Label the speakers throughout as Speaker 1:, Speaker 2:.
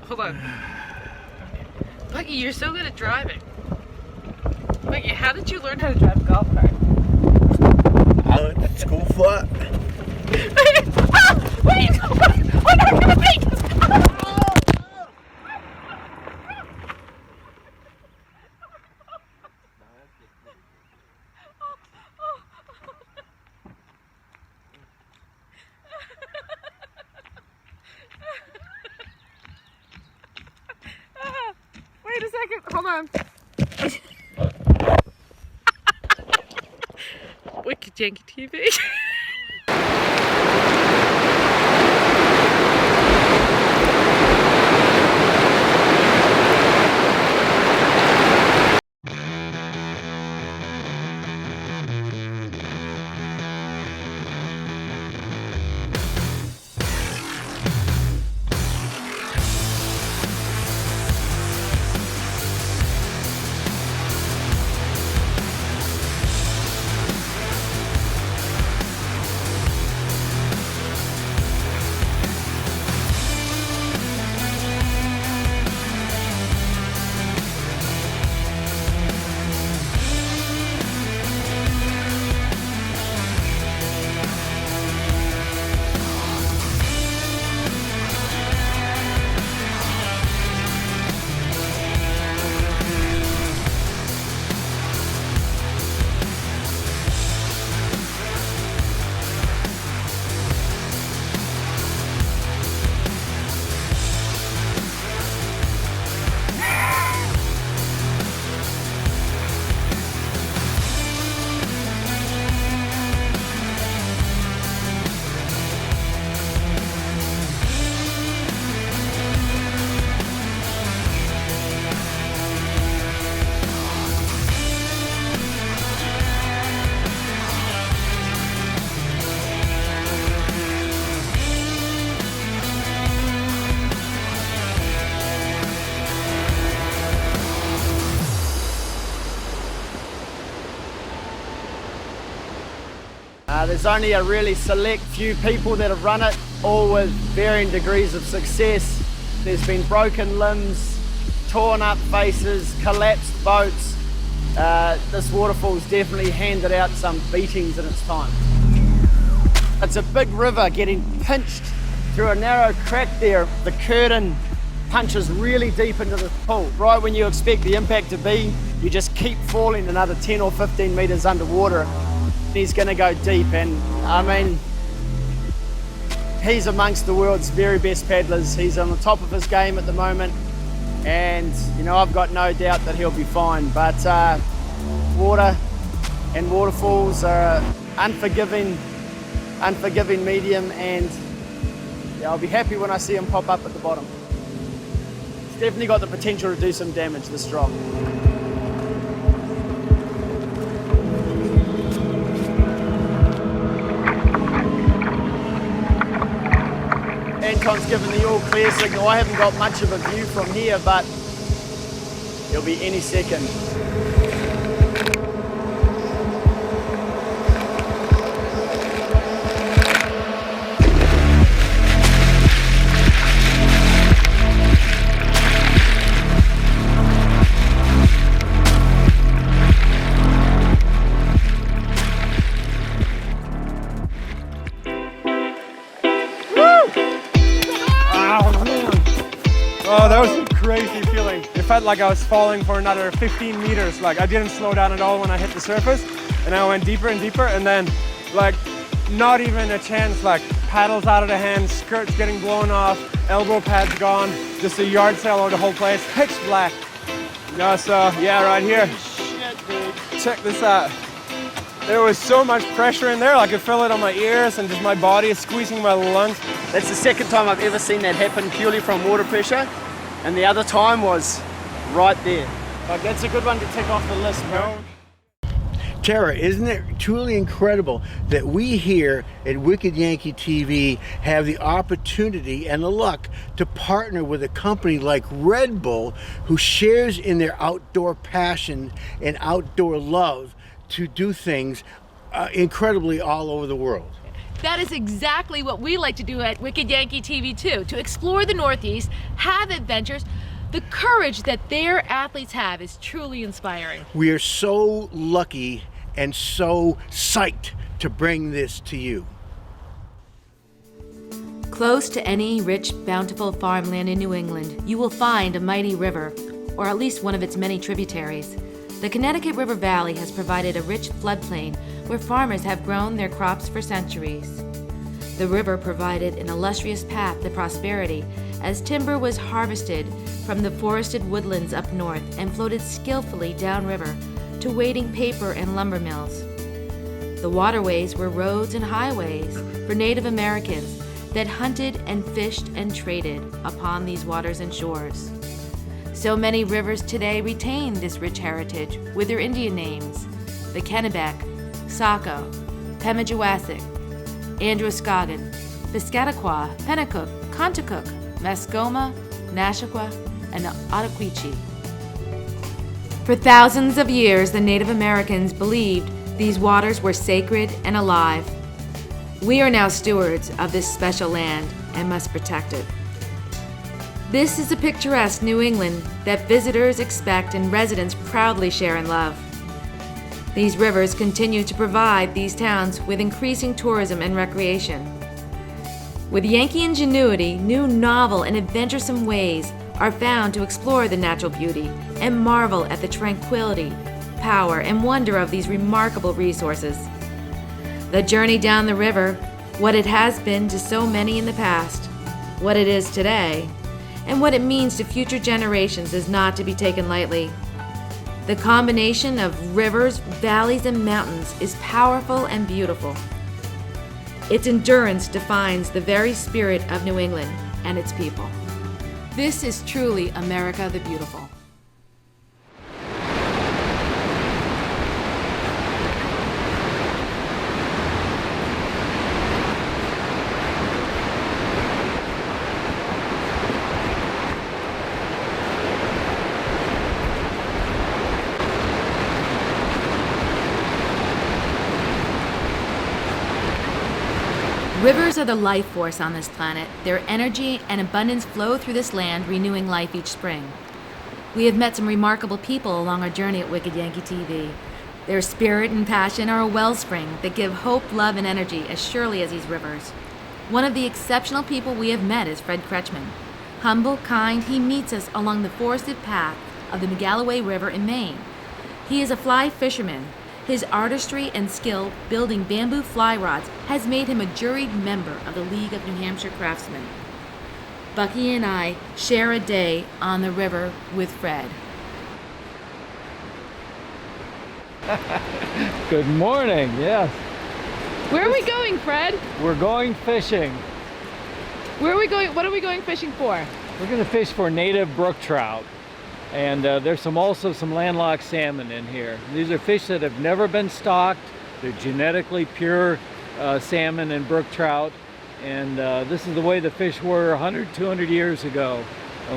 Speaker 1: Hold on. Bucky, you're so good at driving. Bucky, how did you learn how to drive a golf cart?
Speaker 2: I went to school for it.
Speaker 1: Wait! We're not gonna make this! Wait a second, hold on. Wicked Yankee TV.
Speaker 3: There's only a really select few people that have run it, all with varying degrees of success. There's been broken limbs, torn up faces, collapsed boats. This waterfall's definitely handed out some beatings in its time. It's a big river getting pinched through a narrow crack there. The curtain punches really deep into the pool. Right when you expect the impact to be, you just keep falling another 10 or 15 meters underwater. He's going to go deep, and I mean, he's amongst the world's very best paddlers. He's on the top of his game at the moment, and you know, I've got no doubt that he'll be fine. But water and waterfalls are unforgiving medium, and yeah, I'll be happy when I see him pop up at the bottom. He's definitely got the potential to do some damage, this drop. Anton's given the all clear signal. I haven't got much of a view from here, but he'll be any second.
Speaker 4: Oh, that was a crazy feeling. It felt like I was falling for another 15 meters. Like, I didn't slow down at all when I hit the surface, and I went deeper and deeper, and then like not even a chance. Like, paddles out of the hands, skirts getting blown off, elbow pads gone, just a yard sail over the whole place, pitch black. No, so yeah, right here.
Speaker 3: Shit, dude.
Speaker 4: Check this out. There was so much pressure in there, I could feel it on my ears, and just my body is squeezing my lungs.
Speaker 3: That's the second time I've ever seen that happen purely from water pressure, and the other time was right there. Like, that's a good one to tick off the list, bro.
Speaker 2: Tara, isn't it truly incredible that we here at Wicked Yankee TV have the opportunity and the luck to partner with a company like Red Bull, who shares in their outdoor passion and outdoor love to do things incredibly all over the world?
Speaker 1: That is exactly what we like to do at Wicked Yankee TV too, to explore the Northeast, have adventures. The courage that their athletes have is truly inspiring.
Speaker 2: We are so lucky and so psyched to bring this to you.
Speaker 5: Close to any rich, bountiful farmland in New England, you will find a mighty river, or at least one of its many tributaries. The Connecticut River Valley has provided a rich floodplain where farmers have grown their crops for centuries. The river provided an illustrious path to prosperity as timber was harvested from the forested woodlands up north and floated skillfully downriver to waiting paper and lumber mills. The waterways were roads and highways for Native Americans that hunted and fished and traded upon these waters and shores. So many rivers today retain this rich heritage with their Indian names: the Kennebec, Saco, Pemigewasset, Androscoggin, Piscataqua, Pennacook, Contacook, Mascoma, Nashaqua, and Ottaquiche. For thousands of years, the Native Americans believed these waters were sacred and alive. We are now stewards of this special land and must protect it. This is a picturesque New England that visitors expect and residents proudly share and love. These rivers continue to provide these towns with increasing tourism and recreation. With Yankee ingenuity, new novel and adventuresome ways are found to explore the natural beauty and marvel at the tranquility, power, and wonder of these remarkable resources. The journey down the river, what it has been to so many in the past, what it is today, and what it means to future generations is not to be taken lightly. The combination of rivers, valleys, and mountains is powerful and beautiful. Its endurance defines the very spirit of New England and its people. This is truly America the Beautiful. Rivers are the life force on this planet. Their energy and abundance flow through this land, renewing life each spring. We have met some remarkable people along our journey at Wicked Yankee TV. Their spirit and passion are a wellspring that give hope, love, and energy as surely as these rivers. One of the exceptional people we have met is Fred Kretchman. Humble, kind, he meets us along the forested path of the Magalloway River in Maine. He is a fly fisherman. His artistry and skill building bamboo fly rods has made him a juried member of the League of New Hampshire Craftsmen. Bucky and I share a day on the river with Fred.
Speaker 6: Good morning, yes.
Speaker 1: Where are we going, Fred?
Speaker 6: We're going fishing.
Speaker 1: Where are we going? What are we going fishing for?
Speaker 6: We're going to fish for native brook trout. And there's also some landlocked salmon in here. These are fish that have never been stocked. They're genetically pure salmon and brook trout. And this is the way the fish were 100, 200 years ago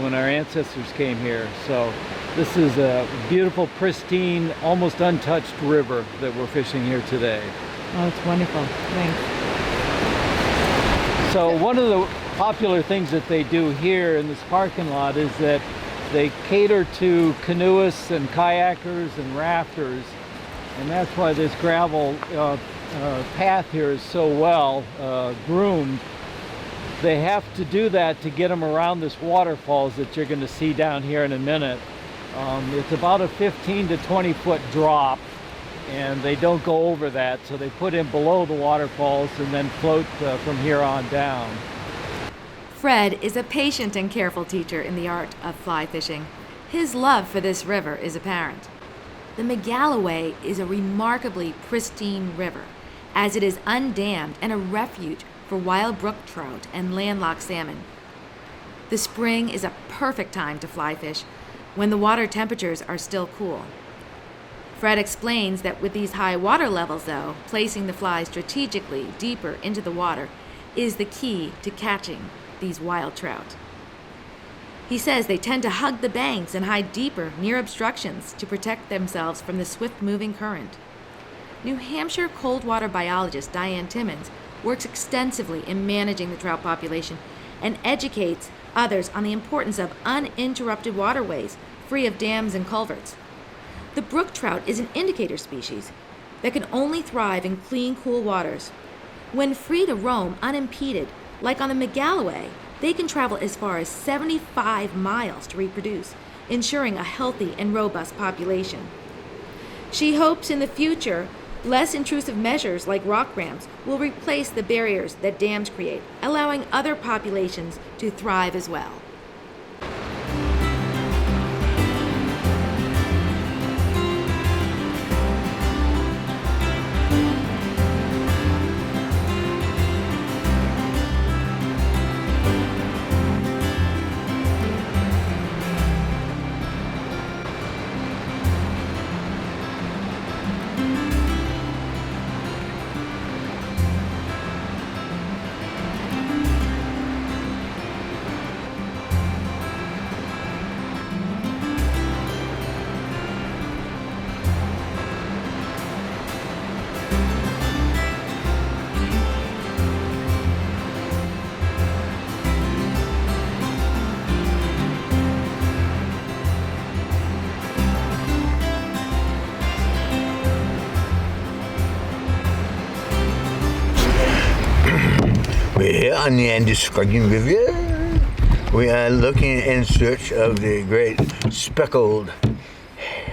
Speaker 6: when our ancestors came here. So this is a beautiful, pristine, almost untouched river that we're fishing here today.
Speaker 1: Oh, it's wonderful. Thanks.
Speaker 6: So one of the popular things that they do here in this parking lot is that they cater to canoeists and kayakers and rafters, and that's why this gravel path here is so well groomed. They have to do that to get them around this waterfalls that you're going to see down here in a minute. It's about a 15 to 20 foot drop, and they don't go over that, so they put in below the waterfalls and then float from here on down.
Speaker 5: Fred is a patient and careful teacher in the art of fly fishing. His love for this river is apparent. The Magalloway is a remarkably pristine river, as it is undammed and a refuge for wild brook trout and landlocked salmon. The spring is a perfect time to fly fish, when the water temperatures are still cool. Fred explains that with these high water levels, though, placing the fly strategically deeper into the water is the key to catching these wild trout. He says they tend to hug the banks and hide deeper near obstructions to protect themselves from the swift-moving current. New Hampshire cold water biologist Diane Timmons works extensively in managing the trout population and educates others on the importance of uninterrupted waterways free of dams and culverts. The brook trout is an indicator species that can only thrive in clean, cool waters. When free to roam unimpeded, like on the Magalloway, they can travel as far as 75 miles to reproduce, ensuring a healthy and robust population. She hopes in the future, less intrusive measures like rock rams will replace the barriers that dams create, allowing other populations to thrive as well.
Speaker 2: We're here on the Androscoggin River. We are looking in search of the great speckled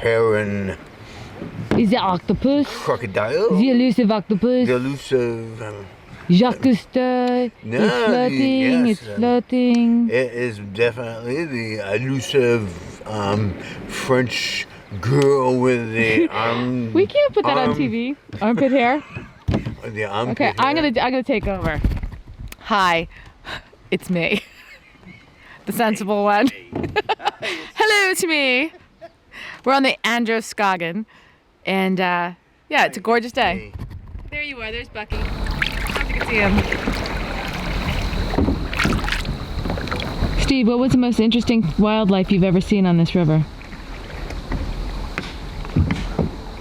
Speaker 2: heron
Speaker 7: Is it octopus?
Speaker 2: crocodile.
Speaker 7: The elusive octopus?
Speaker 2: The elusive.
Speaker 7: Jacques Cousteau.
Speaker 2: No,
Speaker 7: It's floating,
Speaker 2: yes,
Speaker 7: it's floating.
Speaker 2: It is definitely the elusive French girl with the arm.
Speaker 7: We can't put that on TV. Armpit hair.
Speaker 2: The armpit
Speaker 7: Okay, I'm
Speaker 2: hair.
Speaker 7: gonna take over.
Speaker 1: Hi, it's me, the sensible one. Hello, it's me. We're on the Androscoggin, and yeah, it's a gorgeous day. There you are, there's Bucky. I you can see him.
Speaker 7: Steve, what was the most interesting wildlife you've ever seen on this river?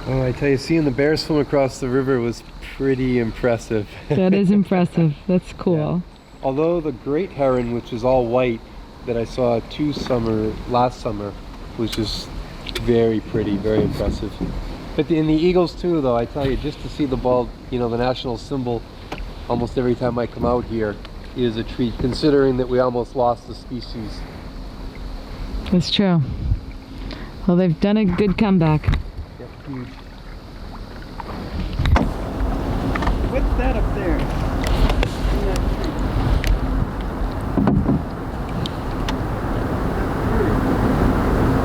Speaker 8: Oh, I tell you, seeing the bears swim across the river was pretty impressive.
Speaker 7: That is impressive. That's cool.
Speaker 8: Although the great heron, which is all white, that I saw last summer, was just very pretty, very impressive. But in the eagles too, though, I tell you, just to see the bald, the national symbol, almost every time I come out here, is a treat, considering that we almost lost the species.
Speaker 7: That's true. Well, they've done a good comeback.
Speaker 8: Yeah, huge. What's that up there? In that tree?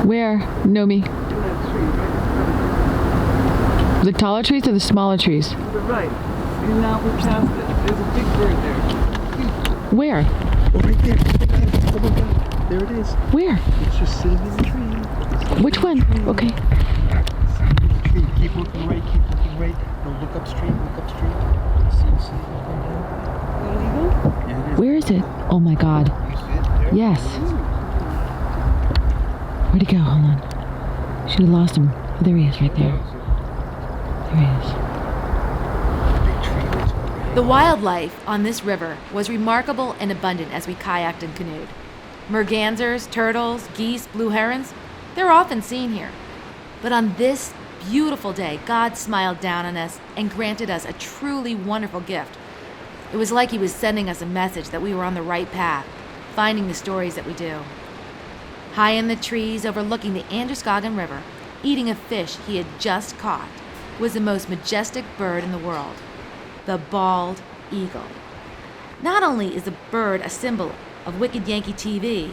Speaker 7: Where, Nomi?
Speaker 8: In that tree, right
Speaker 7: The taller trees or the smaller trees?
Speaker 8: to the right. And now we're past it. There's a big bird there.
Speaker 7: Where?
Speaker 8: Oh, right there. Oh my God. There it is.
Speaker 7: Where?
Speaker 8: It's just sitting in the tree.
Speaker 7: Which one? Okay.
Speaker 8: The tree. Keep looking right. Keep looking right. No, look upstream. Look upstream. See it right there. Yeah, it is.
Speaker 7: Where is it? Oh my God.
Speaker 2: You see it there?
Speaker 7: Yes. Where'd he go? Hold on. Should have lost him. Oh, there he is, right there. There he is.
Speaker 5: The wildlife on this river was remarkable and abundant as we kayaked and canoed. Mergansers, turtles, geese, blue herons, they're often seen here. But on this beautiful day, God smiled down on us and granted us a truly wonderful gift. It was like He was sending us a message that we were on the right path, finding the stories that we do. High in the trees overlooking the Androscoggin River, eating a fish he had just caught, was the most majestic bird in the world, the bald eagle. Not only is the bird a symbol of Wicked Yankee TV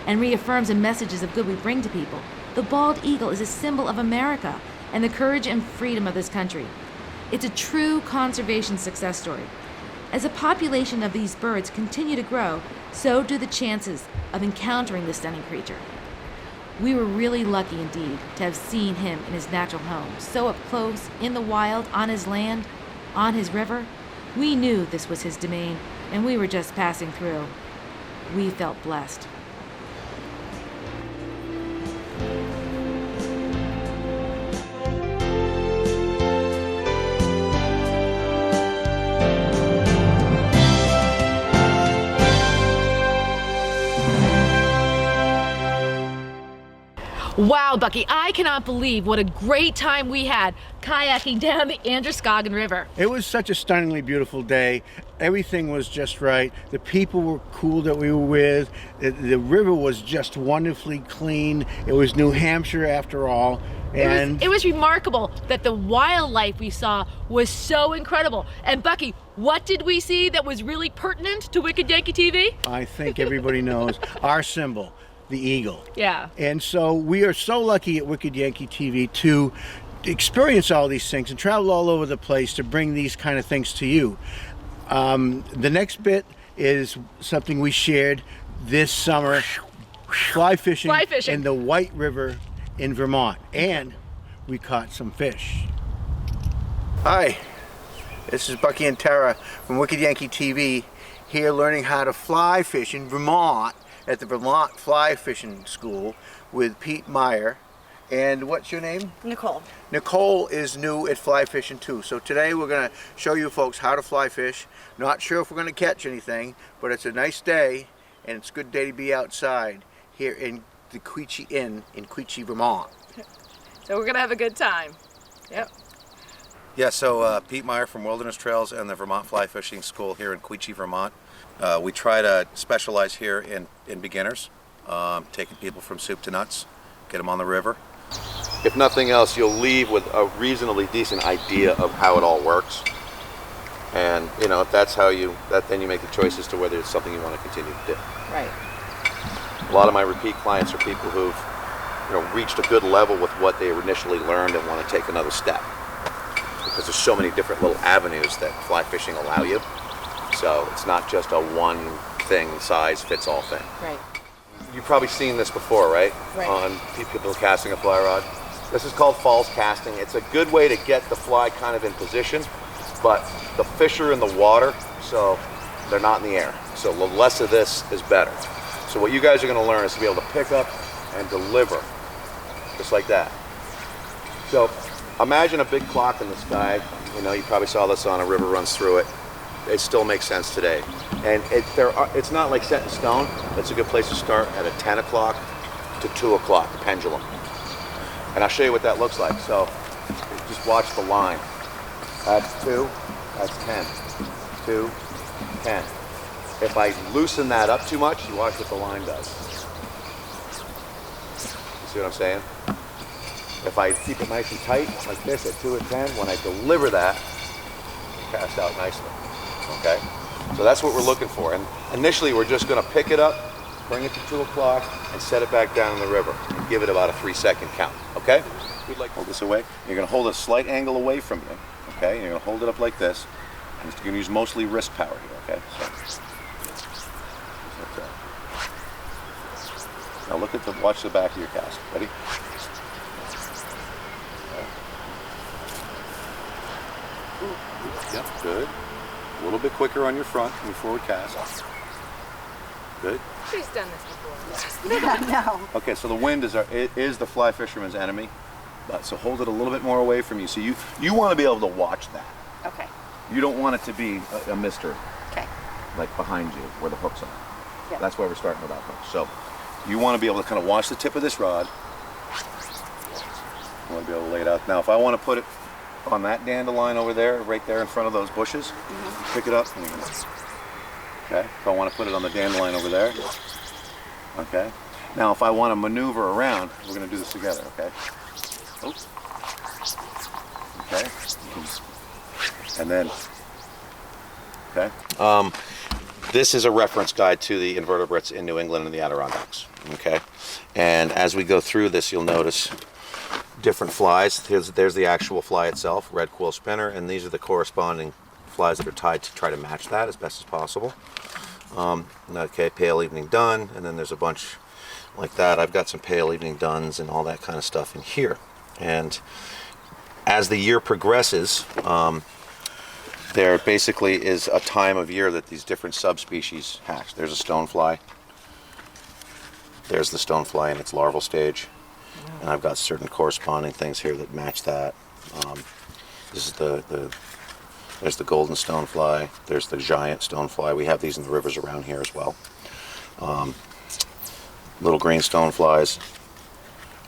Speaker 5: and reaffirms the messages of good we bring to people, the bald eagle is a symbol of America and the courage and freedom of this country. It's a true conservation success story. As the population of these birds continue to grow, so do the chances of encountering this stunning creature. We were really lucky indeed to have seen him in his natural home, so up close, in the wild, on his land, on his river. We knew this was his domain, and we were just passing through. We felt blessed. Wow, Bucky, I cannot believe what a great time we had kayaking down the Androscoggin River.
Speaker 2: It was such a stunningly beautiful day. Everything was just right. The people were cool that we were with. The river was just wonderfully clean. It was New Hampshire after all. And
Speaker 5: It was remarkable that the wildlife we saw was so incredible. And Bucky, what did we see that was really pertinent to Wicked Yankee TV?
Speaker 2: I think everybody knows our symbol, the eagle.
Speaker 5: Yeah.
Speaker 2: And so we are so lucky at Wicked Yankee TV to experience all these things and travel all over the place to bring these kind of things to you. The next bit is something we shared this summer, fly fishing in the White River in Vermont, and we caught some fish. Hi, this is Bucky and Tara from Wicked Yankee TV, here learning how to fly fish in Vermont at the Vermont Fly Fishing School with Pete Meijer. And what's your name?
Speaker 9: Nicole.
Speaker 2: Nicole is new at fly fishing too. So today we're going to show you folks how to fly fish. Not sure if we're going to catch anything, but it's a nice day and it's a good day to be outside here in the Quechee Inn in Quechee, Vermont.
Speaker 9: So we're gonna have a good time. Yep.
Speaker 10: Yeah, so Pete Meijer from Wilderness Trails and the Vermont Fly Fishing School here in Quechee, Vermont. We try to specialize here in beginners, taking people from soup to nuts, get them on the river.
Speaker 11: If nothing else, you'll leave with a reasonably decent idea of how it all works. And you know, if that's how then you make the choice as to whether it's something you want to continue to do.
Speaker 9: Right.
Speaker 11: A lot of my repeat clients are people who've, reached a good level with what they initially learned and want to take another step. Because there's so many different little avenues that fly fishing allow you. So it's not just a one thing, size fits all thing.
Speaker 9: Right.
Speaker 11: You've probably seen this before, right?
Speaker 9: Right.
Speaker 11: On people casting a fly rod. This is called false casting. It's a good way to get the fly kind of in position, but the fish are in the water, so they're not in the air. So the less of this is better. So what you guys are going to learn is to be able to pick up and deliver, just like that. So imagine a big clock in the sky. You probably saw this on a river runs through it. It still makes sense today. And it's not like set in stone. That's a good place to start at a 10 o'clock to 2 o'clock, the pendulum. And I'll show you what that looks like. So just watch the line. That's 2, that's 10, 2, 10. If I loosen that up too much, you watch what the line does. You see what I'm saying? If I keep it nice and tight, like this at 2 and 10, when I deliver that, it casts out nicely. Okay? So that's what we're looking for. And initially, we're just going to pick it up, bring it to 2 o'clock, and set it back down in the river. And give it about a 3-second count. Okay?
Speaker 10: We'd like to hold this away. You're going to hold a slight angle away from you. Okay? You're going to hold it up like this. And you're going to use mostly wrist power here. Okay? So. Now watch the back of your cast. Ready? Okay. Yep, good. A little bit quicker on your front when you forward cast. Good.
Speaker 9: She's done this before. No.
Speaker 10: Okay, so the wind is the fly fisherman's enemy. So hold it a little bit more away from you. So you want to be able to watch that.
Speaker 9: Okay.
Speaker 10: You don't want it to be a mystery.
Speaker 9: Okay.
Speaker 10: Like behind you where the hooks are.
Speaker 9: Yep.
Speaker 10: That's why we're starting without hooks. So you want to be able to kind of watch the tip of this rod. You want to be able to lay it out. Now if I want to put it on that dandelion over there, right there in front of those bushes, pick it up. And okay. If I want to put it on the dandelion over there. Okay. Now if I want to maneuver around, we're going to do this together. Okay. Oops. Okay. And then. Okay. This is a reference guide to the invertebrates in New England and the Adirondacks. Okay. And as we go through this, you'll notice different flies. There's the actual fly itself, red quill spinner, and these are the corresponding flies that are tied to try to match that as best as possible. Okay, pale evening dun, and then there's a bunch like that. I've got some pale evening duns and all that kind of stuff in here. And as the year progresses, there basically is a time of year that these different subspecies hatch. There's a stonefly. There's the stonefly in its larval stage. And I've got certain corresponding things here that match that. This is there's the golden stonefly. There's the giant stonefly. We have these in the rivers around here as well. Little green stoneflies.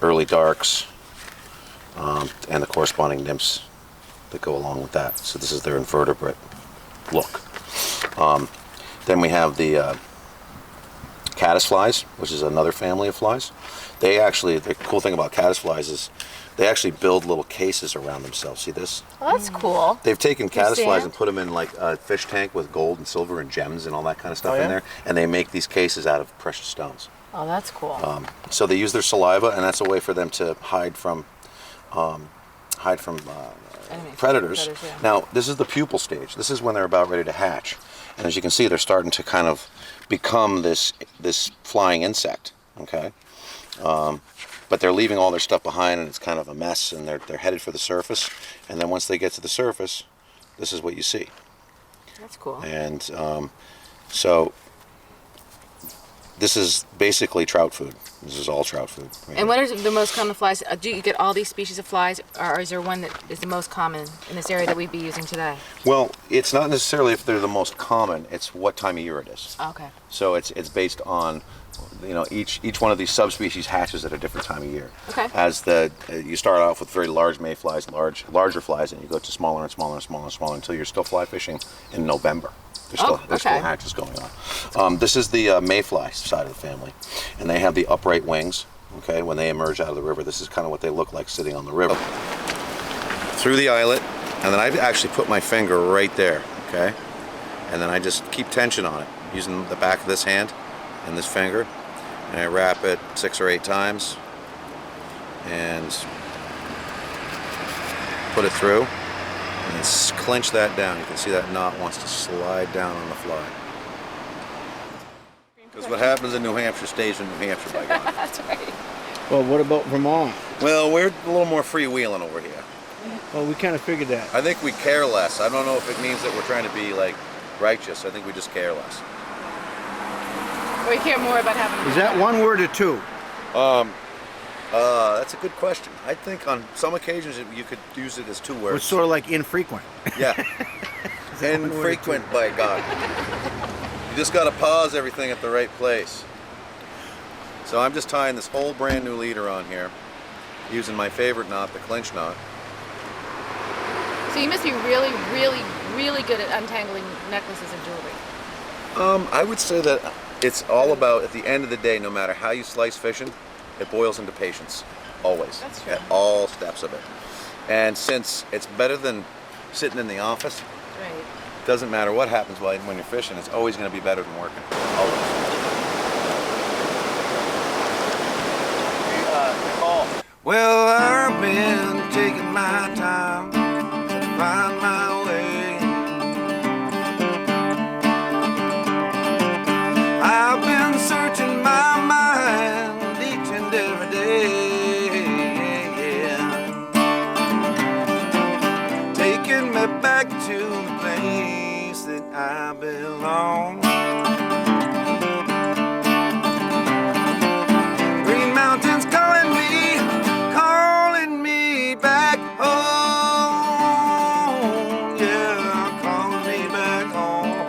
Speaker 10: early darks, and the corresponding nymphs that go along with that. So this is their invertebrate look. Then we have the caddisflies, which is another family of flies. They actually, the cool thing about caddisflies is they actually build little cases around themselves. See this?
Speaker 9: Well, that's cool.
Speaker 10: They've taken caddisflies
Speaker 9: sand?
Speaker 10: and put them in like a fish tank with gold and silver and gems and all that kind of stuff
Speaker 3: Oh, yeah?
Speaker 10: in there, and they make these cases out of precious stones.
Speaker 9: Oh, that's cool.
Speaker 10: So they use their saliva, and that's a way for them to hide from
Speaker 9: Enemies.
Speaker 10: predators.
Speaker 9: Yeah.
Speaker 10: Now, this is the pupal stage. This is when they're about ready to hatch, and as you can see, they're starting to kind of become this flying insect. Okay, but they're leaving all their stuff behind, and it's kind of a mess, and they're headed for the surface. And then once they get to the surface, this is what you see.
Speaker 9: That's cool.
Speaker 10: And so this is basically trout food. This is all trout food. Right
Speaker 9: And
Speaker 10: here.
Speaker 9: what are the most common flies? Do you get all these species of flies, or is there one that is the most common in this area that we'd be using today?
Speaker 10: Well, it's not necessarily if they're the most common. It's what time of year it is.
Speaker 9: Okay.
Speaker 10: So it's based on, you know, each one of these subspecies hatches at a different time of year.
Speaker 9: Okay.
Speaker 10: As you start off with very large mayflies, larger flies, and you go to smaller and smaller and smaller and smaller until you're still fly fishing in November. There's still
Speaker 9: okay.
Speaker 10: hatches going on. This is the mayfly side of the family, and they have the upright wings. Okay, when they emerge out of the river, this is kind of what they look like sitting on the river. Through the eyelet, and then I actually put my finger right there. Okay, and then I just keep tension on it using the back of this hand and this finger, and I wrap it 6 or 8 times and put it through. And then clench that down. You can see that knot wants to slide down on the fly. Because what happens in New Hampshire stays in New Hampshire, by God.
Speaker 9: That's right.
Speaker 2: Well, what about Vermont?
Speaker 10: Well, we're a little more freewheeling over here.
Speaker 2: Well, we kind of figured that.
Speaker 10: I think we care less. I don't know if it means that we're trying to be like righteous. I think we just care less.
Speaker 9: We care more about having.
Speaker 2: Is that one word or two?
Speaker 10: That's a good question. I think on some occasions you could use it as 2 words.
Speaker 2: It's sort of like infrequent.
Speaker 10: Yeah. Infrequent, by God. You just got to pause everything at the right place. So I'm just tying this whole brand new leader on here, using my favorite knot, the clinch knot.
Speaker 9: So you must be really, really, really good at untangling necklaces and jewelry.
Speaker 10: I would say that it's all about, at the end of the day, no matter how you slice fishing, it boils into patience, always.
Speaker 9: That's true.
Speaker 10: At all steps of it. And since it's better than sitting in the office,
Speaker 9: Right.
Speaker 10: doesn't matter what happens when you're fishing, it's always going to be better than working. Always.
Speaker 12: Well, I've been taking my time to find my way. I've been searching my mind each and every day, taking me back to the place that I belong. Green mountains calling me back home. Yeah, calling me back home.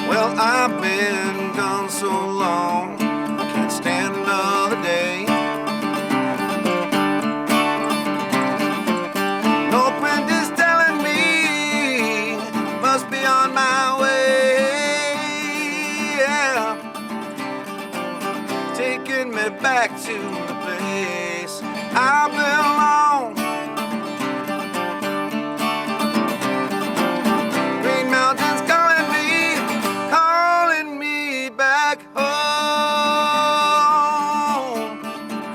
Speaker 12: Well, I've been gone so long, I can't stand another day. No apprentice telling me must be on my way. Yeah, taking me back to the place I belong. Green mountains calling me back home,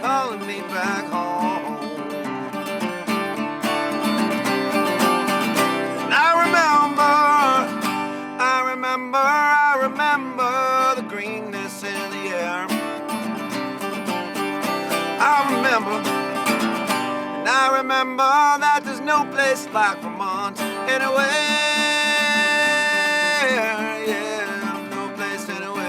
Speaker 12: calling me back home. And I remember the greenness in the air. I remember that there's no place like Vermont anywhere. Yeah, no place anywhere.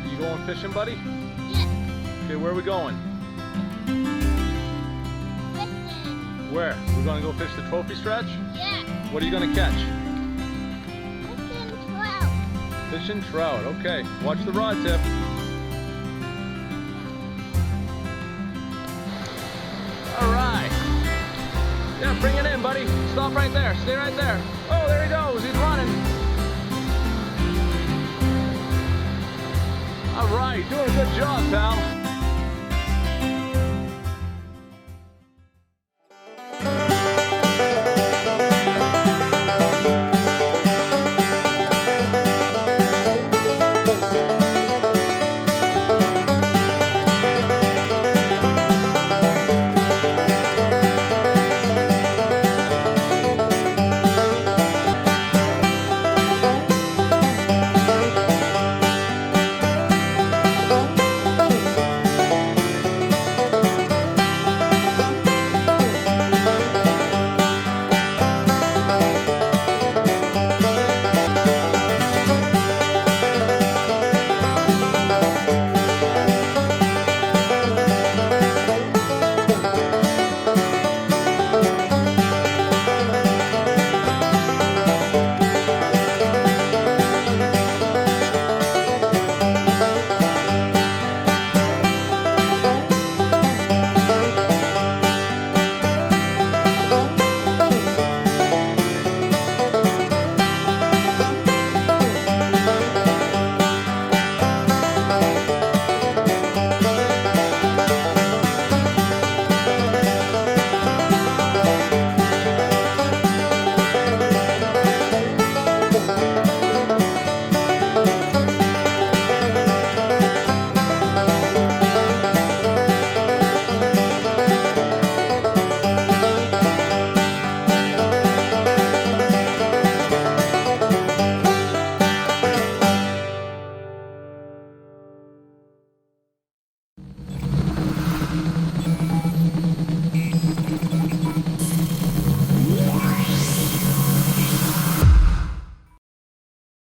Speaker 4: You going fishing, buddy?
Speaker 13: Okay, where are we going?
Speaker 14: Fishing.
Speaker 13: Where? We're gonna go fish the trophy stretch?
Speaker 14: Yeah.
Speaker 13: What are you gonna catch?
Speaker 14: Fishing trout.
Speaker 13: Fishing trout, okay. Watch the rod tip. All right. Yeah, bring it in, buddy. Stop right there, stay right there. Oh, there he goes, he's running. All right, doing a good job, pal.